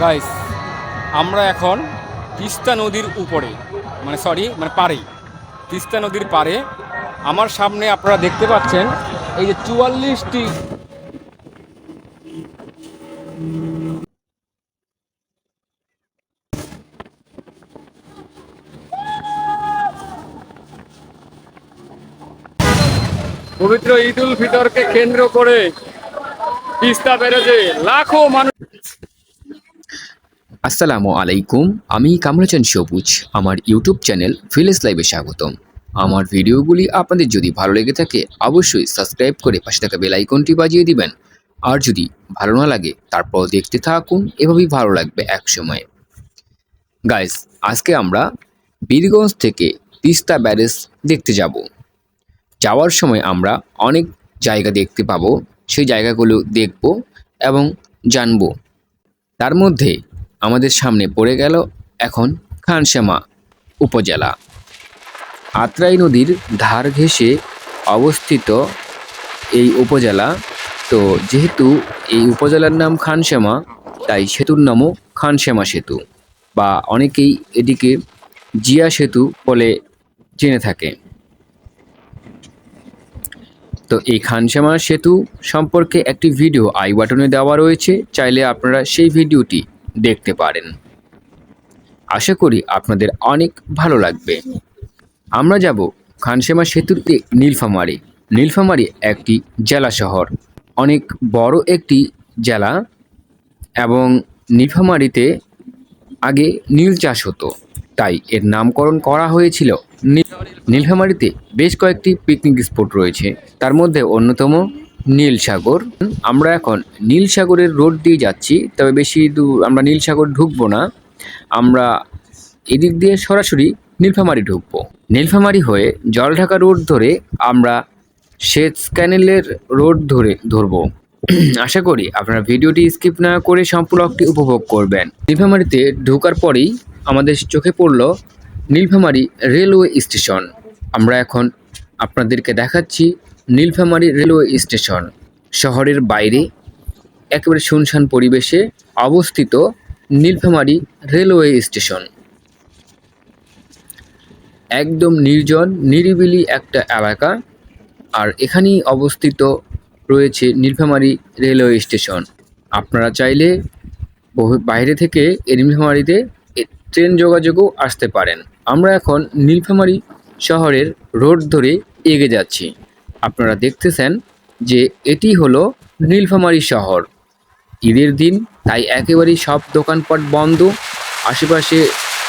Guys, আমরা এখন তিস্তা নদীর উপরে, পারে, তিস্তা নদীর পারে। আমার সামনে আপনারা দেখতে পাচ্ছেন এই যে 44টি পবিত্র ঈদ উল ফিতরকে কেন্দ্র করে তিস্তা ব্যারেজে লাখো মানুষ। আসসালামু আলাইকুম, আমি কামরুজ্জামান সবুজ। আমার ইউটিউব চ্যানেল ভিলেজ লাইভে স্বাগতম। আমার ভিডিওগুলি আপনাদের যদি ভালো লেগে থাকে অবশ্যই সাবস্ক্রাইব করে পাশে থাকা বেল আইকনটি বাজিয়ে দিবেন। আর যদি ভালো না লাগে তারপর দেখতে থাকুন, এভাবেই ভালো লাগবে এক সময়। গাইস, আজকে আমরা বীরগঞ্জ থেকে তিস্তা ব্যারেজ দেখতে যাব। যাওয়ার সময় আমরা অনেক জায়গা দেখতে পাবো, সেই জায়গাগুলো দেখব এবং জানব। তার মধ্যে আমাদের সামনে পড়ে গেল এখন খানসামা উপজেলা। আত্রাই নদীর ধার ঘেঁষে অবস্থিত এই উপজেলা। তো যেহেতু এই উপজেলার নাম খানসামা, তাই সেতুর নামও খানসামা সেতু, বা অনেকেই এটিকে জিয়া সেতু বলে জেনে থাকে। তো এই খানসামা সেতু সম্পর্কে একটি ভিডিও আই বাটনে দেওয়া রয়েছে, চাইলে আপনারা সেই ভিডিওটি দেখতে পারেন। আশা করি আপনাদের অনেক ভালো লাগবে। আমরা যাব খানসামা সেতুতে নীলফামারী। নীলফামারী একটি জেলা শহর, অনেক বড় একটি জেলা, এবং নীলফামারীতে আগে নীল চাষ হতো, তাই এর নামকরণ করা হয়েছিল নীলফামারীতে বেশ কয়েকটি পিকনিক স্পট রয়েছে, তার মধ্যে অন্যতম নীলসাগর। আমরা এখন নীলসাগরের রোড দিয়ে যাচ্ছি, তবে বেশি দূর আমরা নীলসাগর ঢুকবো না। আমরা এদিক দিয়ে সরাসরি নীলফামারী ঢুকবো। নীলফামারী হয়ে জলঢাকা রোড ধরে আমরা সেচ ক্যানেলের রোড ধরবো। আশা করি আপনারা ভিডিওটি স্কিপ না করে সম্পূর্ণটি উপভোগ করবেন। নীলফামারীতে ঢোকার পরেই আমাদের চোখে পড়ল নীলফামারী রেলওয়ে স্টেশন। আমরা এখন আপনাদেরকে দেখাচ্ছি নীলফামারী রেলওয়ে স্টেশন। শহরের বাইরে একেবারে শুনশান পরিবেশে অবস্থিত নীলফামারী রেলওয়ে স্টেশন। একদম নির্জন নিরিবিলি একটা এলাকা, আর এখানেই অবস্থিত রয়েছে নীলফামারী রেলওয়ে স্টেশন। আপনারা চাইলে বাইরে থেকে এই নীলফামারীতে ট্রেন যোগাযোগও আসতে পারেন। আমরা এখন নীলফামারী শহরের রোড ধরে এগিয়ে যাচ্ছি। আপনারা দেখতেছেন যে এটি হলো নীলফামারী শহর। ঈদের দিন, তাই একেবারেই সব দোকানপাট বন্ধ, আশেপাশে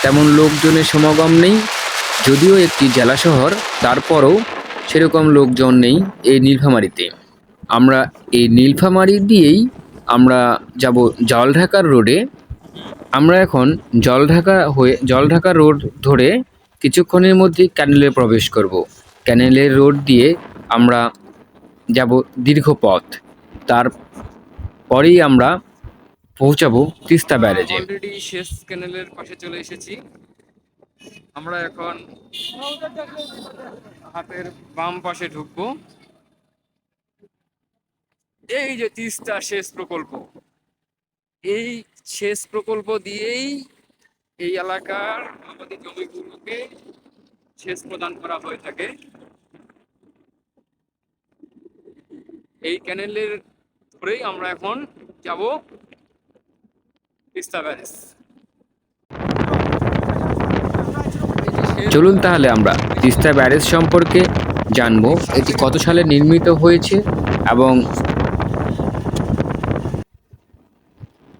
তেমন লোকজনের সমাগম নেই। যদিও একটি জেলা শহর, তারপরও সেরকম লোকজন নেই এই নীলফামারীতে। আমরা এই নীলফামারী দিয়েই আমরা যাব জলঢাকার রোডে। আমরা এখন জলঢাকা রোড ধরে কিছুক্ষণের মধ্যেই ক্যানেলে প্রবেশ করব। ক্যানেলের রোড দিয়ে আমরা যাব দীর্ঘ পথ, তারপরেই আমরা পৌঁছাবো তিস্তা ব্যারেজে। অলরেডি শেষ ক্যানেলের পাশে চলে এসেছি। আমরা এখন হাতের বাম পাশে ঢুকবো। এই যে তিস্তা সেচ প্রকল্প, এই সেচ প্রকল্প দিয়েই এই এলাকার আমাদের জমিগুলোকে সেচ প্রদান করা হয়ে থাকে। এই ক্যানেলের ধরেই আমরা এখন যাব তিস্তা ব্যারেজ। চলুন তাহলে আমরা তিস্তা ব্যারেজ সম্পর্কে জানবো, এটি কত সালে নির্মিত হয়েছে এবং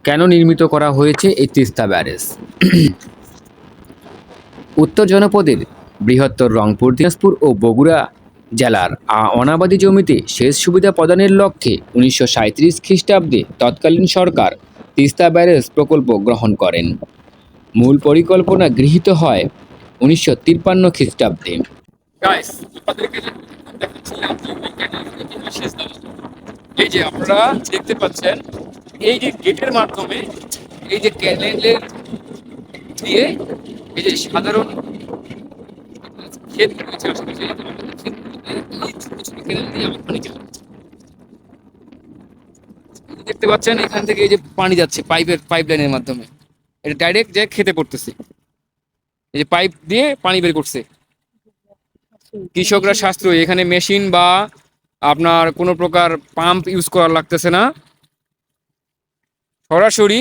কেন নির্মিত করা হয়েছে এই তিস্তা ব্যারেজ। উত্তর জনপদের বৃহত্তর রংপুর, দিনাজপুর ও বগুড়া জেলার অনাবাদি জমিতে সেচ সুবিধা প্রদানের লক্ষ্যে 1937 খ্রিস্টাব্দে তৎকালীন সরকার তিস্তা ব্যারেজ প্রকল্প গ্রহণ করেন। মূল পরিকল্পনা গৃহীত হয় 1953 খ্রিস্টাব্দে। গাইস, আপনাদেরকে দেখাচ্ছিলাম যে ওই ক্যানেলের কিভাবে সেচ দেওয়া হয়। এই যে আপনারা দেখতে পাচ্ছেন, এই যে গেটের মাধ্যমে এই যে ক্যানেলের দিয়ে এই যে সাধারণ ক্ষেত রয়েছে আশেপাশে, আমাদের ক্ষেতগুলোতে এই ছোট ছোট ক্যানেল দিয়ে আমার পানি চলে যাচ্ছে। দেখতে পাচ্ছেন এখান থেকে এই যে পানি যাচ্ছে পাইপ লাইনের মাধ্যমে, এটা ডাইরেক্ট যে খেতে পড়তেছে, এই যে পাইপ দিয়ে পানি বের করছে। কৃষকরা সাশ্রয়ী, এখানে মেশিন বা আপনার কোনো প্রকার পাম্প ইউজ করা লাগতেছে না, সরাসরি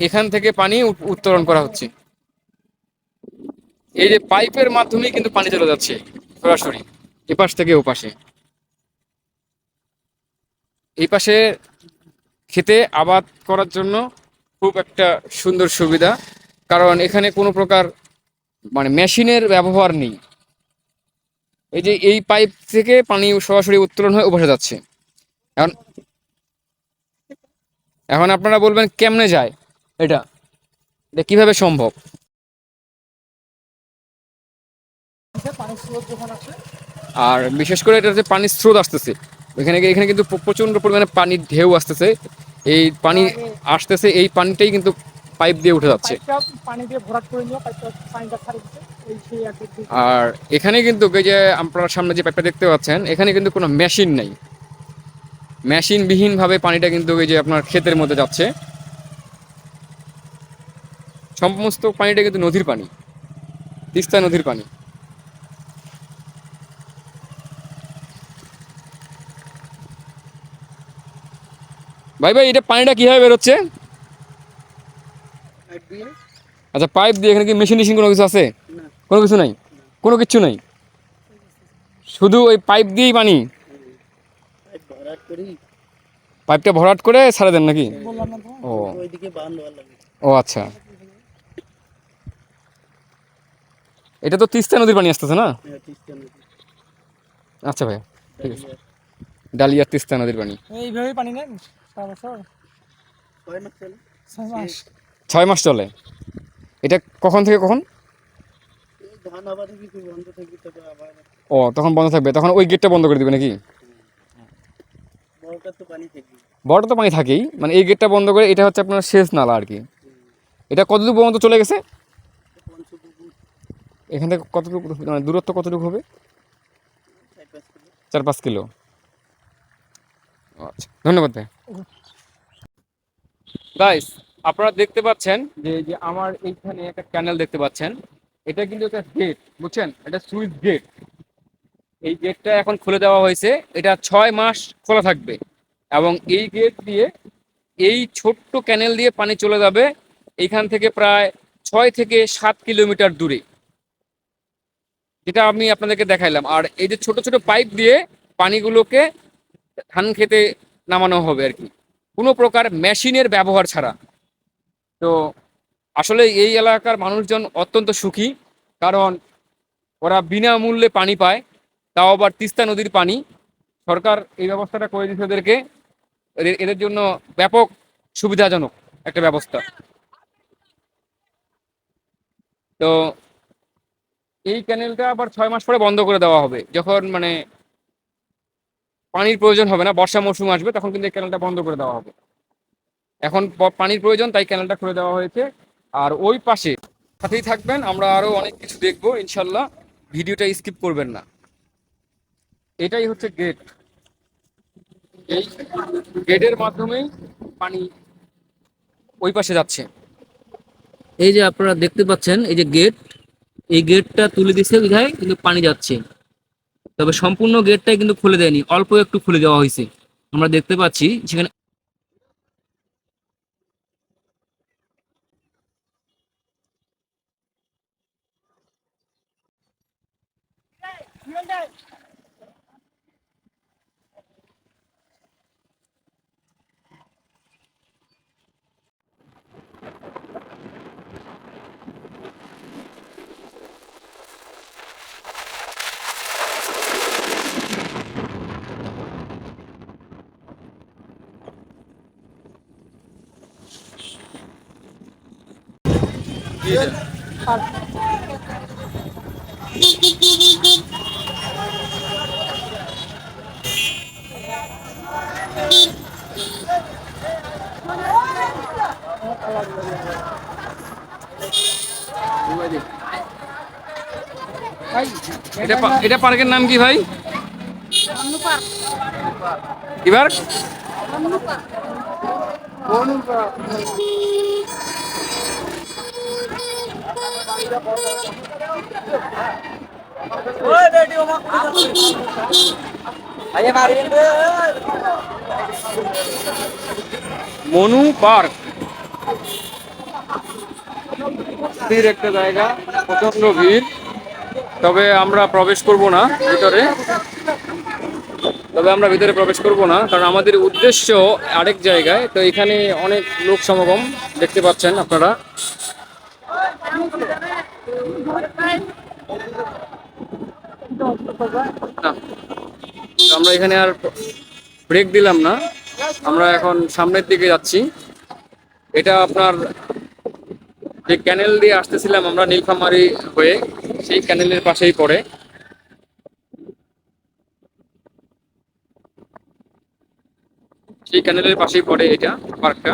এখান থেকে পানি উত্তোলন করা হচ্ছে। এই যে পাইপের মাধ্যমে কিন্তু পানি চলে যাচ্ছে সরাসরি এপাশ থেকে ওপাশে। এই পাশে খেতে আবাদ করার জন্য খুব একটা সুন্দর সুবিধা, কারণ এখানে কোনো প্রকার মানে মেশিনের ব্যবহার নেই। এই যে এই পাইপ থেকে পানি সরাসরি উত্তোলন হয়ে ওপাশে যাচ্ছে। এখন এখন আপনারা বলবেন কেমনে যায় এটা, এটা কিভাবে সম্ভব? আর বিশেষ করে এটা যে পানির স্রোত আসতেছে, এখানে এখানে কিন্তু প্রচন্ড পরিমাণে পানির ঢেউ আসতেছে। এই পানি আসতেছে, এই পানিটাই কিন্তু পাইপ দিয়ে উঠে যাচ্ছে। আর এখানে কিন্তু এই যে আপনার সামনে যে পাইপটা দেখতে পাচ্ছেন, এখানে কিন্তু কোনো মেশিন নেই, মেশিনবিহীন ভাবে পানিটা কিন্তু এই যে আপনার ক্ষেতের মধ্যে যাচ্ছে। সমস্ত পানিটা কিন্তু নদীর পানি, তিস্তা নদীর পানি। ভাই ভাই, এটা পানিটা কিভাবে বেরোচ্ছে? আচ্ছা, পাইপ দিয়ে। এখানে কি মেশিন টেশিন কোনো কিছু আছে? কোনো কিছু নাই, কোনো কিচ্ছু নাই, শুধু ওই পাইপ দিয়েই পানি। পাইপটা ভরাট করে ছাড়ে দেন নাকি? ও, ও আচ্ছা। এটা তো তিস্তা নদীর পানি আসতেছে না? আচ্ছা ভাই, ঠিক আছে। ডালিয়া তিস্তা নদীর পানি। এইভাবে পানি নেন সারা বছর 6 মাস। 6 মাস চলে। এটা কখন থেকে কখন? ও, তখন বন্ধ থাকবে, তখন ওই গেটটা বন্ধ করে দিবে নাকি? বড়টা তো পানি থাকেই, মানে এই গেটটা বন্ধ করে, এটা হচ্ছে আপনার শেষ নালা আর কি। এটা কতটুকু পর্যন্ত চলে গেছে? এখান থেকে কতটুকু, মানে দূরত্ব কতটুকু হবে? 4-5 কিলো। আচ্ছা, ধন্যবাদ ভাই। গাইস, আপনারা দেখতে পাচ্ছেন যে যে আমার এইখানে একটা ক্যানেল দেখতে পাচ্ছেন, এটা কিন্তু একটা গেট, বুঝছেন? এটা সুইচ গেট। এই গেটটা এখন খুলে দেওয়া হয়েছে, এটা 6 মাস খোলা থাকবে, এবং এই গেট দিয়ে এই ছোট্ট ক্যানেল দিয়ে পানি চলে যাবে এইখান থেকে প্রায় 6 থেকে 7 কিলোমিটার দূরে, যেটা আমি আপনাদেরকে দেখাইলাম। আর এই যে ছোট ছোট পাইপ দিয়ে পানিগুলোকে ধান খেতে নামানো হবে আর কি, কোনো প্রকার মেশিনের ব্যবহার ছাড়া। তো আসলে এই এলাকার মানুষজন অত্যন্ত সুখী, কারণ ওরা বিনামূল্যে পানি পায়, তাও আবার তিস্তা নদীর পানি। সরকার এই ব্যবস্থাটা করে দিচ্ছে ওদেরকে, এদের জন্য ব্যাপক সুবিধাজনক একটা ব্যবস্থা। তো এই ক্যানেলটা আবার 6 মাস পরে বন্ধ করে দেওয়া হবে, যখন মানে পানির প্রয়োজন হবে না, বর্ষা মৌসুম আসবে, তখন কিন্তু এই ক্যানেলটা বন্ধ করে দেওয়া হবে। এখন পানির প্রয়োজন, তাই ক্যানেলটা খুলে দেওয়া হয়েছে। আর ওই পাশে সাথেই থাকবেন, আমরা আরো অনেক কিছু দেখবো ইনশাল্লাহ, ভিডিওটা স্কিপ করবেন না। এটাই হচ্ছে গেট, এই গেটের মাধ্যমেই পানি ওই পাশে যাচ্ছে। এই যে আপনারা দেখতে পাচ্ছেন, এই যে গেট, এই গেটটা তুলে দিচ্ছে বিধায় কিন্তু পানি যাচ্ছে, তবে সম্পূর্ণ গেটটাই কিন্তু খুলে দেয়নি, অল্প একটু খুলে দেওয়া হয়েছে। আমরা দেখতে পাচ্ছি সেখানে এটা পার্কের নাম কি ভাই? কি পার্ক? মনু পার্ক স্থির একটা জায়গা, প্রচন্ড ভিড়। তবে আমরা প্রবেশ করব না ভিতরে, কারণ আমাদের উদ্দেশ্য আরেক জায়গায়। তো এখানে অনেক লোক সমাগম দেখতে পাচ্ছেন আপনারা। না, তো আমরা এখানে আর ব্রেক দিলাম না, আমরা এখন সামনের দিকে যাচ্ছি। এটা আপনার যে ক্যানেল দিয়ে আসতেছিলাম আমরা নীলফামারী হয়ে, সেই ক্যানেলের পাশেই পড়ে। এটা পার্কটা।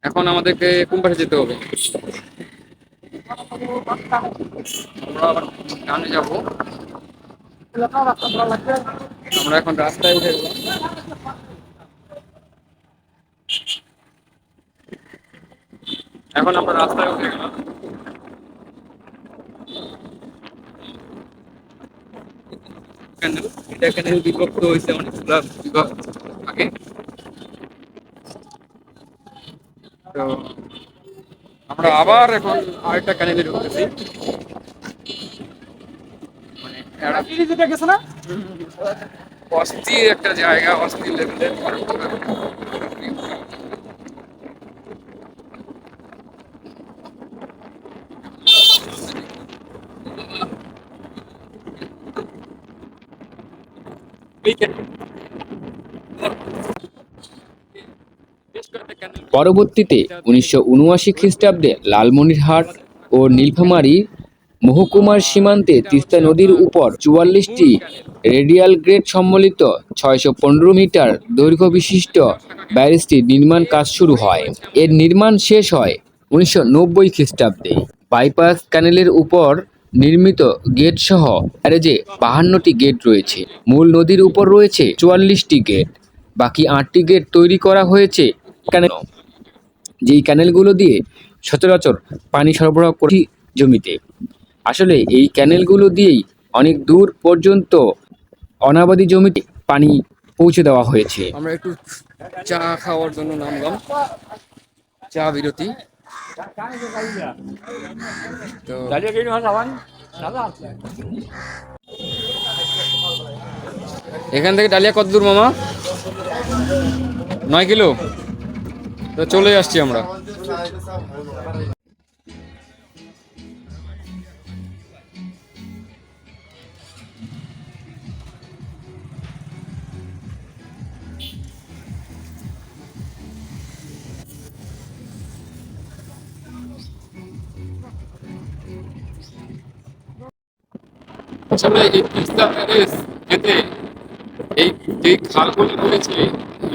এখন আমাদেরকে কোন পাশে যেতে হবে? আমরা আবার ডানে যাবো। আমরা এখন রাস্তায় উঠে গেলাম। এটা ক্যানেল বিভক্ত হয়েছে অনেকগুলা বিভাগ আগে। তো আমরা আবার এখন আরেকটা ক্যানেলে ঢুকতেছি। মানে গেছে না অস্থির একটা জায়গা, অস্থির লেভেলের। পরবর্তীতে 1979 খ্রিস্টাব্দে লালমনিরহাট ও নীলফামারী মহকুমার সীমান্তে তিস্তা নদীর উপর 44টি রেডিয়াল গ্রেড সম্বলিত 615 মিটার দৈর্ঘ্য বিশিষ্ট ব্যারেজটির নির্মাণ কাজ শুরু হয়। এর নির্মাণ শেষ হয় 1990 খ্রিস্টাব্দে। বাইপাস ক্যানেলের উপর নির্মিত গেট সহ ব্যারেজে 52টি গেট রয়েছে। মূল নদীর উপর রয়েছে 44টি গেট। বাকি 8টি গেট তৈরি করা হয়েছে ক্যানেল, যেই ক্যানেলগুলো দিয়ে সচরাচর পানি সরবরাহ করি জমিতে। আসলে এই ক্যানেলগুলো দিয়েই অনেক দূর পর্যন্ত অনাবাদি জমিতে পানি পৌঁছে দেওয়া হয়েছে। আমরা একটু চা খাওয়ার জন্য নামলাম, চা বিরতি। তো এখান থেকে ডালিয়া কত দূর মামা? 9 কিলো। তো চলে আসছি আমরা। আসলে এই তিস্তা ব্যারেজ যেতে এই যে খালগুলো রয়েছে,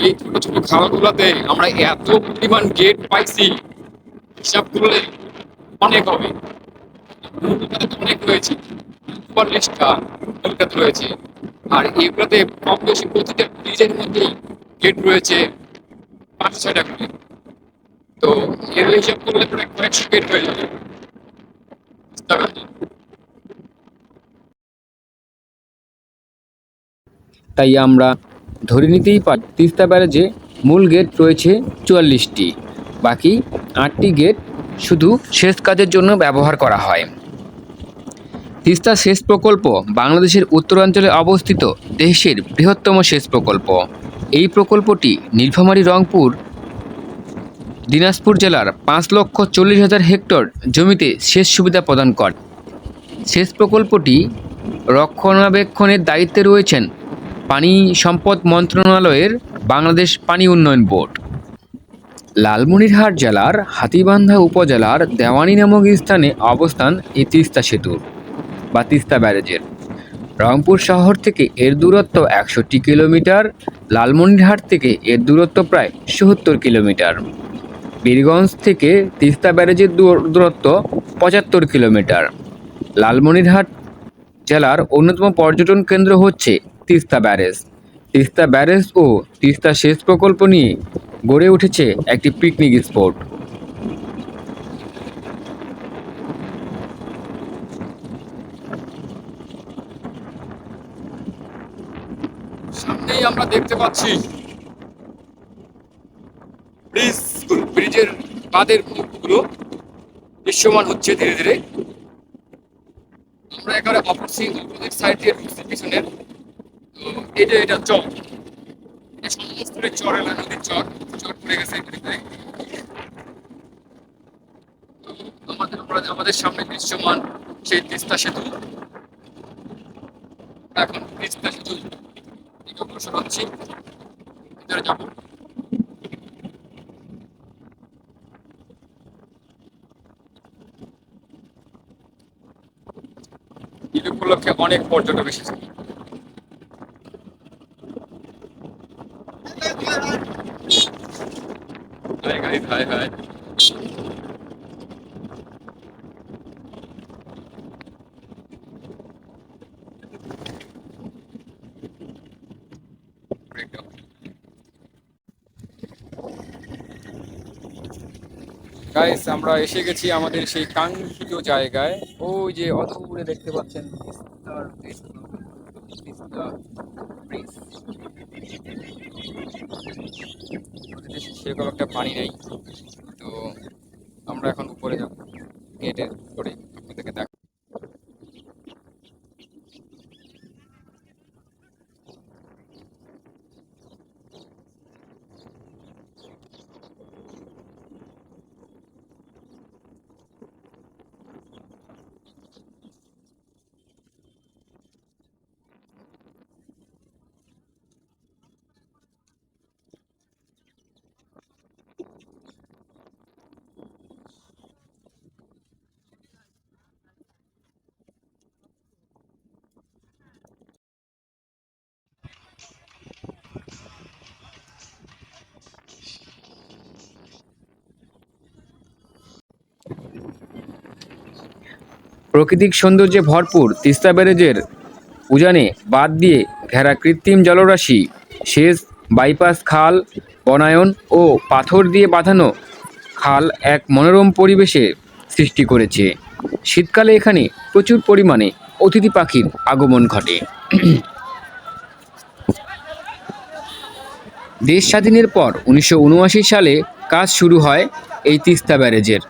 এই ছোট ছোট খালগুলোতে আমরা এত পরিমাণ গেট পাইছি, হিসাব করলে অনেক হবে। কলকাতাতে তো অনেক রয়েছে, 44টা কলকাতা রয়েছে। আর এগুলোতে কম বেশি প্রতিটা ব্রিজের মধ্যেই গেট রয়েছে 5-6টা করে। তো এর হিসাব করলে প্রায় কয়েকশো গেট হয়ে যাবে তিস্তা ব্যারেজে। তাই আমরা ধরে নিতেই পারি তিস্তা ব্যারেজে মূল গেট রয়েছে 44টি, বাকি 8টি গেট শুধু সেচ কাজের জন্য ব্যবহার করা হয়। তিস্তা সেচ প্রকল্প বাংলাদেশের উত্তরাঞ্চলে অবস্থিত দেশের বৃহত্তম সেচ প্রকল্প। এই প্রকল্পটি নীলফামারী, রংপুর, দিনাজপুর জেলার 5,40,000 হেক্টর জমিতে সেচ সুবিধা প্রদান করে। সেচ প্রকল্পটি রক্ষণাবেক্ষণের দায়িত্বে রয়েছেন পানি সম্পদ মন্ত্রণালয়ের বাংলাদেশ পানি উন্নয়ন বোর্ড। লালমনিরহাট জেলার হাতীবান্ধা উপজেলার দেওয়ানী নামক স্থানে অবস্থান এই তিস্তা সেতু বা তিস্তা ব্যারেজের। রংপুর শহর থেকে এর দূরত্ব 61 কিলোমিটার, লালমনিরহাট থেকে এর দূরত্ব প্রায় 70 কিলোমিটার, বীরগঞ্জ থেকে তিস্তা ব্যারেজের দূরত্ব 75 কিলোমিটার। লালমনিরহাট জেলার অন্যতম পর্যটন কেন্দ্র হচ্ছে তিস্তা ব্যারেজ। তিস্তা ব্যারেজ ও তিস্তা সেচ প্রকল্প নিয়ে গড়ে উঠেছে একটি পিকনিক স্পট। সামনেই আমরা দেখতে পাচ্ছি ব্রিজের বাঁধের মুখগুলো দৃশ্যমান হচ্ছে ধীরে ধীরে। আমরা একেবারে অপোজিট সাইড দিয়ে ঢুকছি পিছনের। তো এটা চর, এই সমস্ত চর এলা নদীর চর পড়ে গেছে এখানে। আমাদের সামনে দৃশ্যমান সেই তিস্তা সেতু। এখন তিস্তা সেতু দিকে অগ্রসর হচ্ছি, ভিতরে যাব। ঈদ উপলক্ষে অনেক পর্যটক এসেছে। High high high high. Guys, আমরা এসে গেছি আমাদের সেই কাঙ্ক্ষিত জায়গায়। ওই যে অত উপরে দেখতে পাচ্ছেন সেরকম একটা পানি নেই। তো আমরা এখন উপরে যাব, গেটের করে আপনাদেরকে দেখ। প্রাকৃতিক সৌন্দর্যে ভরপুর তিস্তা ব্যারেজের উজানে বাঁধ দিয়ে ঘেরা কৃত্রিম জলরাশি, সেচ, বাইপাস খাল, বনায়ন ও পাথর দিয়ে বাঁধানো খাল এক মনোরম পরিবেশে সৃষ্টি করেছে। শীতকালে এখানে প্রচুর পরিমাণে অতিথি পাখির আগমন ঘটে। দেশ স্বাধীনের পর 1979 সালে কাজ শুরু হয় এই তিস্তা ব্যারেজের।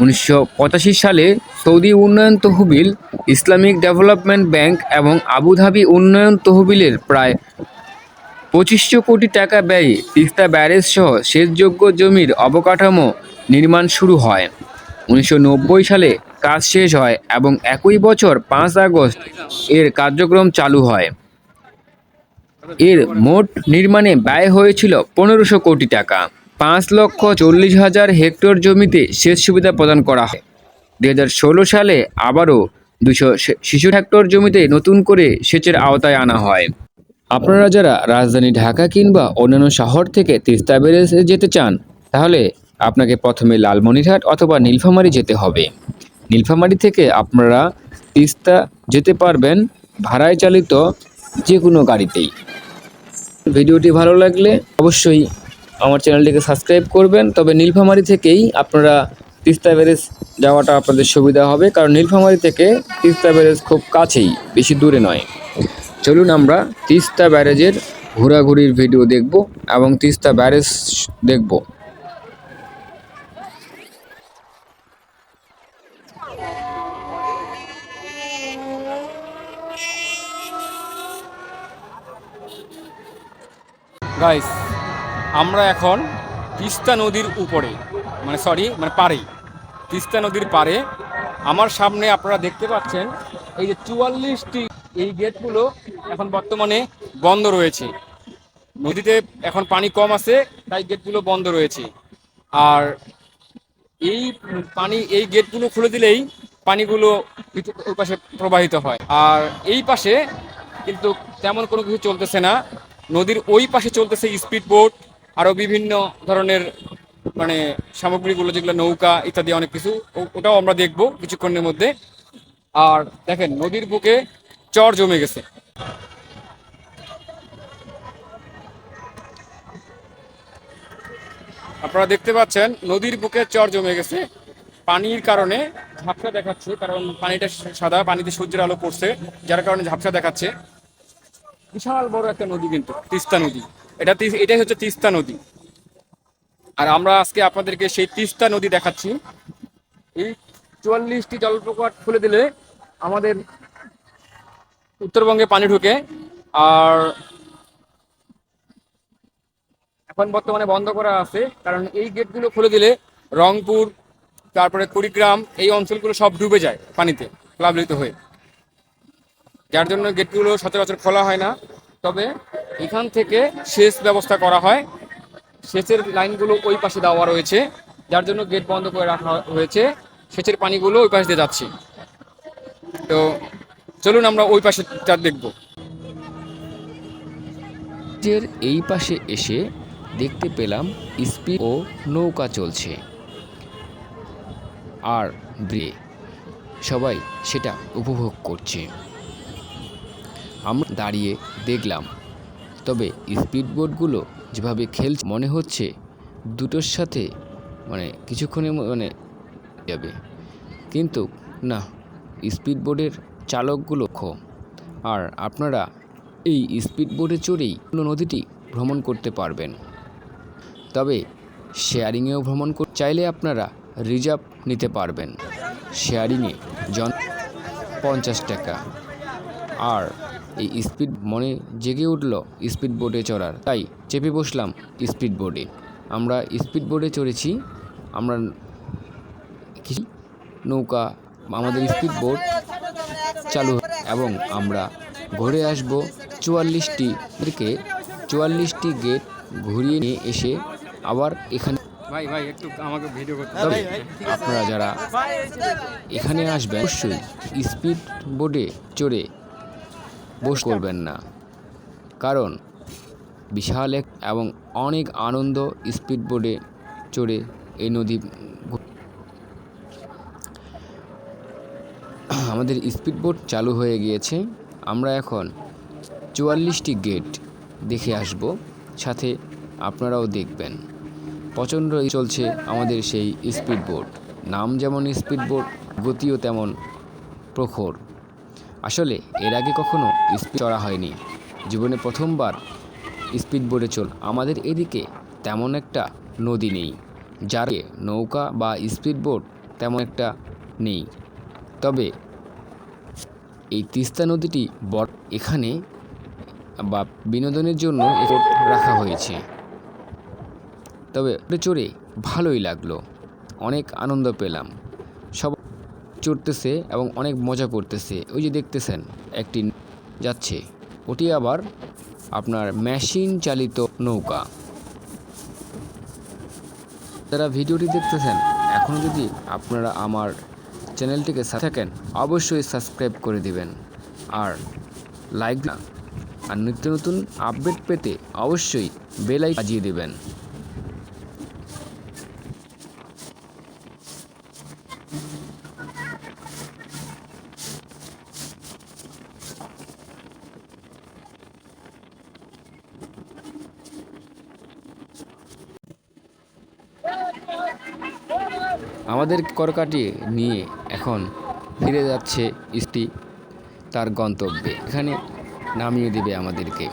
1985 সালে সৌদি উন্নয়ন তহবিল, ইসলামিক ডেভেলপমেন্ট ব্যাংক এবং আবুধাবি উন্নয়ন তহবিলের প্রায় 2500 কোটি টাকা ব্যয়ে তিস্তা ব্যারেজ সহ সেচযোগ্য জমির অবকাঠামো নির্মাণ শুরু হয়। 1990 সালে কাজ শেষ হয় এবং একই বছর 5 আগস্ট এর কার্যক্রম চালু হয়। এর মোট নির্মাণে ব্যয় হয়েছিল 1500 কোটি টাকা। 5,40,000 হেক্টর জমিতে সেচ সুবিধা প্রদান করা হয়। 2016 সালে আবারও 266 হেক্টর জমিতে নতুন করে সেচের আওতায় আনা হয়। আপনারা যারা রাজধানী ঢাকা কিংবা অন্যান্য শহর থেকে তিস্তা ব্যারেজে যেতে চান, তাহলে আপনাকে প্রথমে লালমনিরহাট অথবা নীলফামারী যেতে হবে। নীলফামারী থেকে আপনারা তিস্তা যেতে পারবেন ভাড়ায় চালিত যে কোনো গাড়িতেই। ভিডিওটি ভালো লাগলে অবশ্যই আমার চ্যানেলটিকে সাবস্ক্রাইব করবেন। তবে নীলফামারী থেকেই আপনারা তিস্তা ব্যারেজ যাওয়াটা আপনাদের সুবিধা হবে, কারণ নীলফামারী থেকে তিস্তা ব্যারেজ খুব কাছেই, বেশি দূরে নয়। চলুন আমরা তিস্তা ব্যারেজের ঘোরাঘুরির ভিডিও দেখব এবং তিস্তা ব্যারেজ দেখব। গাইস, আমরা এখন তিস্তা নদীর উপরে, পাড়ে, তিস্তা নদীর পাড়ে। আমার সামনে আপনারা দেখতে পাচ্ছেন এই যে 44টি এই গেটগুলো এখন বর্তমানে বন্ধ রয়েছে। নদীতে এখন পানি কম আছে, তাই গেটগুলো বন্ধ রয়েছে। আর এই গেটগুলো খুলে দিলেই পানিগুলো ওই পাশে প্রবাহিত হয়। আর এই পাশে কিন্তু তেমন কোনো কিছু চলতেছে না। নদীর ওই পাশে চলতেছে স্পিড বোট, আরও বিভিন্ন ধরনের সামগ্রীগুলো, যেগুলো নৌকা ইত্যাদি অনেক কিছু, ওটাও আমরা দেখবো কিছুক্ষণের মধ্যে। আর দেখেন নদীর বুকে চর জমে গেছে। আপনারা দেখতে পাচ্ছেন নদীর বুকে চর জমে গেছে, পানির কারণে ঝাপসা দেখাচ্ছে, কারণ পানিটা সাদা, পানিতে সূর্যের আলো পড়ছে, যার কারণে ঝাপসা দেখাচ্ছে। বিশাল বড় একটা নদী কিন্তু তিস্তা নদী, এটাই হচ্ছে তিস্তা নদী। আর আমরা আজকে আপনাদেরকে সেই তিস্তা নদী দেখাচ্ছি। এই 44টি জলপ্রপাত খুলে দিলে আমাদের উত্তরবঙ্গে পানি ঢুকে। আর এখন বর্তমানে বন্ধ করা আছে, কারণ এই গেটগুলো খুলে দিলে রংপুর, তারপরে কুড়িগ্রাম, এই অঞ্চলগুলো সব ডুবে যায় পানিতে প্লাবিত হয়ে, যার জন্য গেটগুলো সচরাচর খোলা হয় না। তবে এখান থেকে সেচ ব্যবস্থা করা হয়, সেচের লাইনগুলো ওই পাশে দেওয়া রয়েছে, যার জন্য গেট বন্ধ করে রাখা হয়েছে, সেচের পানিগুলো ওই পাশ দিয়ে যাচ্ছে। তো চলুন আমরা ওই পাশেটা দেখবো। এর এই পাশে এসে দেখতে পেলাম স্পিড ও নৌকা চলছে, আর সবাই সেটা উপভোগ করছে। আমরা দাঁড়িয়ে দেখলাম, তবে স্পিড বোটগুলো যেভাবে খেলছে মনে হচ্ছে দুটোর সাথে কিছুক্ষণে যাবে, কিন্তু না, স্পিড বোটের চালকগুলো আর আপনারা এই স্পিড বোটে চড়েই নদীটি ভ্রমণ করতে পারবেন। তবে শেয়ারিংয়েও ভ্রমণ চাইলে আপনারা রিজার্ভ নিতে পারবেন। শেয়ারিংয়ে 50 টাকা। আর এই স্পিড মনে জেগে উঠল স্পিড বোটে চড়ার, তাই চেপে বসলাম স্পিড বোটে। আমরা স্পিড বোটে চড়েছি, আমরা নৌকা, আমাদের স্পিড বোট চালু, এবং আমরা ঘুরে আসব 44টি গেট ঘুরিয়ে নিয়ে এসে আবার এখানে। ভাই একটু আমাকে ভিডিও করতে। তবে আপনারা যারা এখানে আসবেন অবশ্যই স্পিড বোটে চড়ে করবেন না, কারণ বিশাল এবং অনেক আনন্দ স্পিড বোটে চড়ে এই নদী। আমাদের স্পিড বোট চালু হয়ে গিয়েছে, আমরা এখন 44টি গেট দেখে আসব, সাথে আপনারাও দেখবেন। প্রচণ্ড চলছে আমাদের সেই স্পিড বোট, নাম যেমন স্পিড বোট, গতিও তেমন প্রখর। আসলে এর আগে কখনো স্পিড চড়া হয়নি, জীবনে প্রথমবার স্পিড বোটে আমাদের এদিকে তেমন একটা নদী নেই, যার নৌকা বা স্পিড বোট তেমন একটা নেই। তবে এই তিস্তা নদীটি এখানে বা বিনোদনের জন্য রাখা হয়েছে। তবে চড়ে ভালোই লাগলো, অনেক আনন্দ পেলাম, সব চড়তেছে এবং অনেক মজা করতেছে। ওই যে দেখতেছেন একটি যাচ্ছে, ওটি আবার আপনার মেশিন চালিত নৌকা। যারা ভিডিওটি দেখতেছেন, এখনও যদি আপনারা আমার চ্যানেলটিকে থাকেন অবশ্যই সাবস্ক্রাইব করে দিবেন, আর লাইক না, আর নিত্য নতুন আপডেট পেতে অবশ্যই বেল আইকন বাজিয়ে দেবেন। আমাদের করকাটিয়ে নিয়ে এখন ফিরে যাচ্ছে তার গন্তব্যে, এখানে নামিয়ে দেবে আমাদেরকে।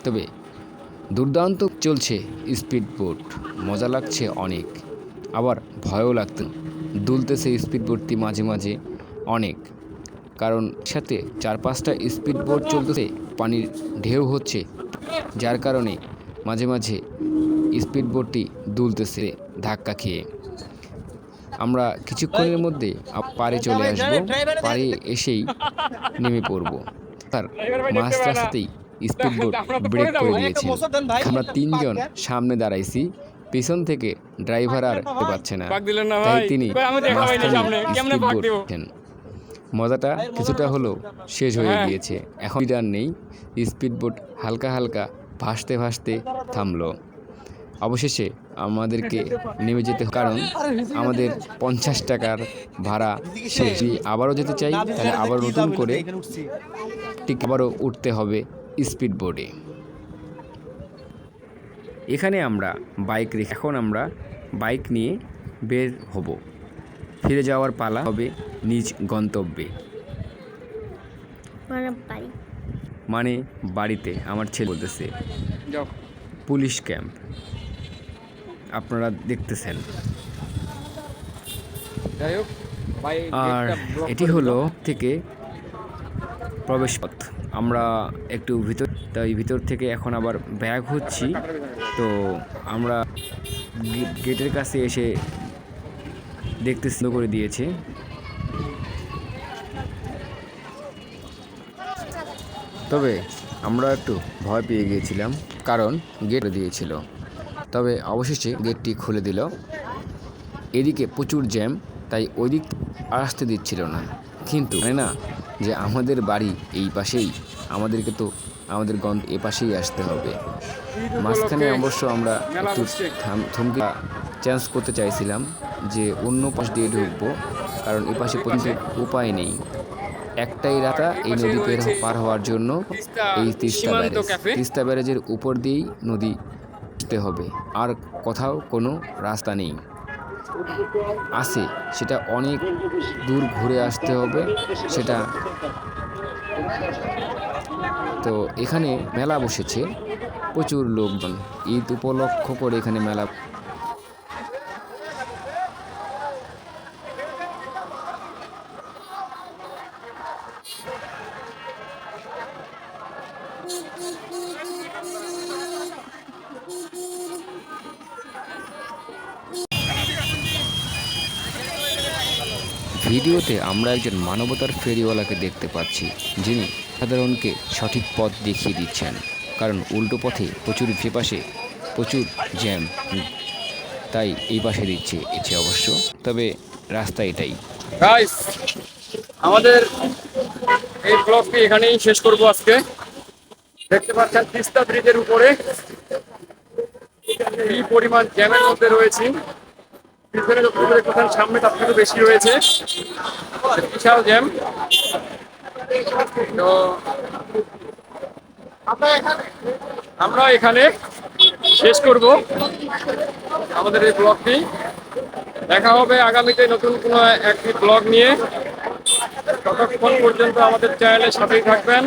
তবে দুর্দান্ত চলছে স্পিড বোট, মজা লাগছে অনেক, আবার ভয়ও লাগতো, দুলতেছে স্পিড বোটটি মাঝে মাঝে অনেক, কারণ সাথে 4-5টা স্পিড বোট চলতেছে, পানির ঢেউ হচ্ছে, যার কারণে মাঝে মাঝে স্পিড বোটটি দুলতেছে ধাক্কা খেয়ে। আমরা কিছুক্ষণের মধ্যে পাড়ে চলে আসব, পাড়ে এসেই নেমে পড়ব। তার মাঝ রাস্তাতেই স্পিড বোট ব্রেক করে দিয়েছে। আমরা 3 জন সামনে দাঁড়াইছি, পিছন থেকে ড্রাইভার আর পাচ্ছে না, তাই তিনি স্পিড বোট। মজাটা কিছুটা হলেও শেষ হয়ে গিয়েছে, এখন আর নেই। স্পিড বোট হালকা হালকা ভাসতে ভাসতে থামলো। অবশেষে আমাদেরকে নেমে যেতে, কারণ আমাদের 50 টাকার ভাড়া শেষ। আবারও যেতে চাই তাহলে আবার নতুন করে আবারও উঠতে হবে স্পিড বোটে। এখানে আমরা বাইক রেখে এখন আমরা বাইক নিয়ে বের হব। ফিরে যাওয়ার পালা হবে নিজ গন্তব্যে, বাড়ি। মানে বাড়িতে। আমার ছেলে বলতেছে যাও। পুলিশ ক্যাম্প আপনারা দেখতেছেন। যাই হোক ভাই, আর গেটটা ব্লক এটি করে হলো দিল। থেকে প্রবেশ পথ। আমরা একটু তাই ভিতর থেকে এখন আবার ব্যাক হচ্ছি। তো আমরা গেটের কাছে এসে দেখতে শুরু করে দিয়েছে। তবে আমরা একটু ভয় পেয়ে গিয়েছিলাম, কারণ গেট দিয়েছিল। তবে অবশেষে গেটটি খুলে দিল। এদিকে প্রচুর জ্যাম, তাই ওই দিক আসতে দিচ্ছিল না। কিন্তু না, যে আমাদের বাড়ি এই পাশেই, আমাদেরকে তো আমাদের এ পাশেই আসতে হবে। মাঝখানে অবশ্য আমরা একটু থমকে চেঞ্জ করতে চাইছিলাম যে অন্য পাশ দিয়ে ঢুকবো, কারণ এ পাশে পর্যন্ত উপায় নেই। একটাই রাস্তা এই নদী পার হওয়ার জন্য, এই তিস্তা ব্যারেজ। তিস্তা ব্যারেজের উপর দিয়েই নদী আসতে হবে, আর কোথাও কোনো রাস্তা নেই। আছে, সেটা অনেক দূর ঘুরে আসতে হবে সেটা। তো এখানে মেলা বসেছে, প্রচুর লোকজন ঈদ উপলক্ষ করে এখানে মেলা। ভিডিওতে আমরা একজন মানবতার ফেরিওয়ালাকে দেখতে পাচ্ছি, যিনি সাধারণকে সঠিক পথ দেখিয়ে দিচ্ছেন, কারণ উল্টো পথে প্রচুর পাশে প্রচুর জ্যাম, তাই এই পাশে দিচ্ছে অবশ্য। তবে রাস্তা এটাই। গাইস, আমাদের এই ব্লগটি এখানেই শেষ করব আজকে। দেখতে পাচ্ছেন তিস্তা ব্রিজের উপরে কি পরিমাণ জ্যামের মধ্যে রয়েছি। পিছনে তো পুরো দেখতে পাচ্ছেন, সামনে তার থেকে বেশি রয়েছে, বিশাল জ্যাম। তো আমরা এখানে শেষ করব আমাদের এই ব্লগটি। দেখা হবে আগামীতে নতুন কোনো একটি ব্লগ নিয়ে। ততক্ষণ পর্যন্ত আমাদের চ্যানেলের সাথেই থাকবেন।